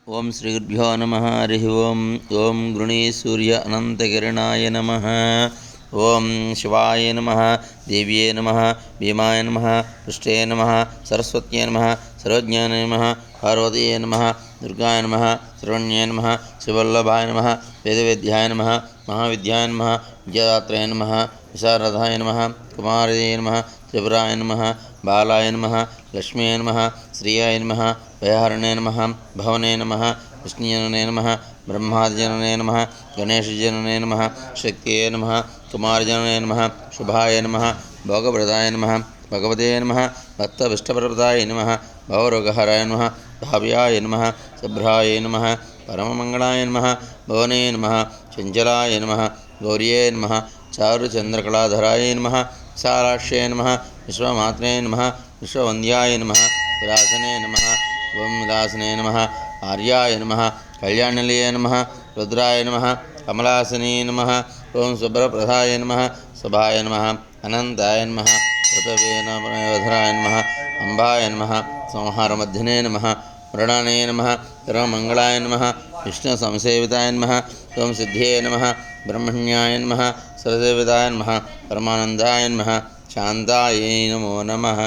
ओं श्रीगुरुभ्यो नमः हरिः ओं ओं गृणीसूर्य अनन्तकिरणाय नमः ओं शिवाय नमः देव्ये नमः भीमाय नमः पृष्ठे नमः सरस्वत्यै नमः सर्वज्ञाय नमः पार्वतीये नमः दुर्गाय नमः सर्वण्ये नमः शिवल्लभाय नमः वेदवेद्याय नमः महाविद्याय नमः विद्यादात्रे नमः विशारदाय नमः कुमाराय नमः त्रिपुराय नमः बालाय नमः लक्ष्म्यै नमः श्रियाय नमः वैहरणे नमः भवने नमः विष्णुजनने नमः ब्रह्मादिजनने नमः गणेशजनने नमः शक्तिये नमः कुमारजनने नमः शुभाय नमः भोगप्रदाय नमः भगवते नमः भक्तविष्टप्रदाय नमः भवरोगहराय नमः भाव्याय नमः शुभ्राय नमः परममङ्गलाय नमः भवने नमः चञ्चलाय नमः गौर्ये नमः चारुचन्द्रकलाधराय नमः विशालाक्ष्यै नमः विश्वमात्रे नमः विश्ववन्द्याय नमः विलासने नमः विलासने नमः आर्याय नमः कल्याणनिलये नमः रुद्राय नमः कमलासने नमः ओं सुब्रप्रदाय नमः सभाय नमः अनन्ताय नमः ऋतवेनधराय नमः अम्बाय नमः संहारमध्यने नमः मृणाने नमः सर्वमङ्गलाय नमः विष्णुसंसेविताय नमः ओं सिद्धये नमः ब्रह्मण्याय नमः सरसेविताय नमः परमानन्दाय नमः शान्ताय नमो नमः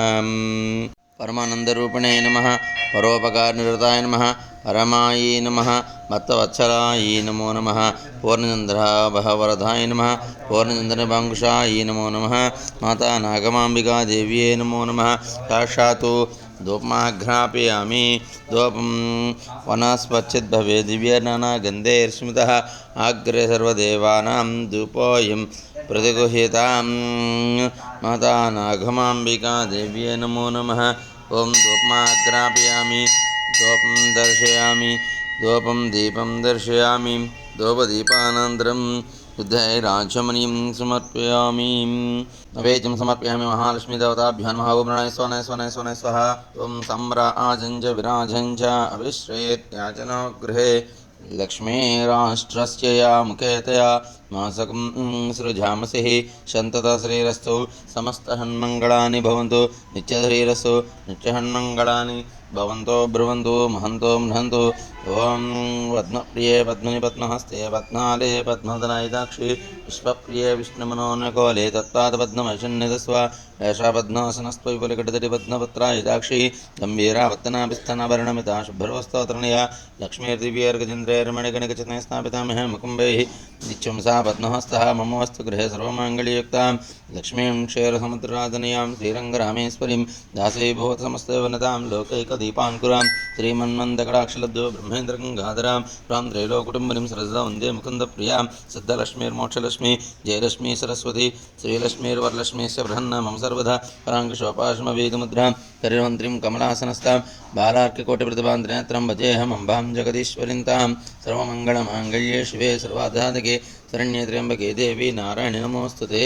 परमानन्दरूपिणे नमः परोपकारनिरताय नमः परमाय नमः भक्तवत्सलाय नमो नमः पूर्णचन्द्राभवरदाय नमः पूर्णचन्द्रभाङ्कुशाय नमो नमः माता नागमाम्बिका देव्ये नमो नमः साक्षात् धूपमाघ्रापयामि धूपं वनस्पच्छिद्भवे दिव्यनानागन्धैर्स्मितः अग्रे सर्वदेवानां धूपोऽयं प्रतिगृह्यतां माता नागमाम्बिका देव्ये नमो नमः ओं धूपमाघ्रापयामि धूपं दर्शयामि धूपं दीपं दर्शयामि धूपदीपानन्तरं बुद्धैराचमनीं समर्पयामि नैवेद्यं समर्पयामि महालक्ष्मीदेवताभ्यो नमः ओं प्रणय स्वनय स्वनय स्वनय स्वाहा ओं सम्राजञ्च विराजञ्च अभिश्रेत्याचनो गृहे लक्ष्मीराष्ट्रस्य या मुखेतया मासकं सृजामसिः शन्तता श्रीरस्तु समस्तहन्मङ्गलानि भवन्तु नित्यश्रीरस्तु नित्यहन्मङ्गलानि भवन्तो ब्रुवन्तु महन्तो म्नन्तु ओं पद्मप्रिये पद्मनि पद्महस्ते पद्माले पद्मदलायिताक्षि विश्वप्रिये विष्णुमनोन्यकोले तत्पादपद्ममशन्निधस्व एषा पद्मासनस्त्वविपुलकटितटि पद्मपत्रायिताक्षि गम्भीरा पत्तनाभिस्तनाभरणमिता शुभ्रवस्तोत्रणया लक्ष्मीर्दिव्यैर्गजेन्द्रैर्मणिगणिकचितैः स्थापितामहे मुकुम्बैः नित्यं सा पद्महस्तः मम वस्तु गृहे सर्वमाङ्गल्ययुक्तां लक्ष्मीं क्षीरसमुद्रराजनीयां श्रीरङ्गरामेश्वरीं दासीभूतसमस्तवनतां लोकैकदीपाङ्कुरां श्रीमन्मन्दकटाक्षलब्धो ब्रह्मेन्द्रगङ्गाधरां रां त्रैलोकुटुम्बरीं सरसदा वन्दे मुकुन्दप्रियां सिद्धलक्ष्मीर्मोक्षलक्ष्मी जयलक्ष्मी सरस्वती श्रीलक्ष्मीर्वरलक्ष्मीश्च बृहन्न मम सर्वदा पराङ्कुशोपाश्मवेदमुद्रां हरिवन्त्रीं कमलासनस्तां बालार्ककोटिप्रतिभां त्रिनेत्रं भजेऽहम् अम्बां जगदीश्वरीं तां सर्वमङ्गलमाङ्गल्ये शिवे सर्वाधातके शरण्ये त्र्यम्बके देवी नारायणि नमोऽस्तुते।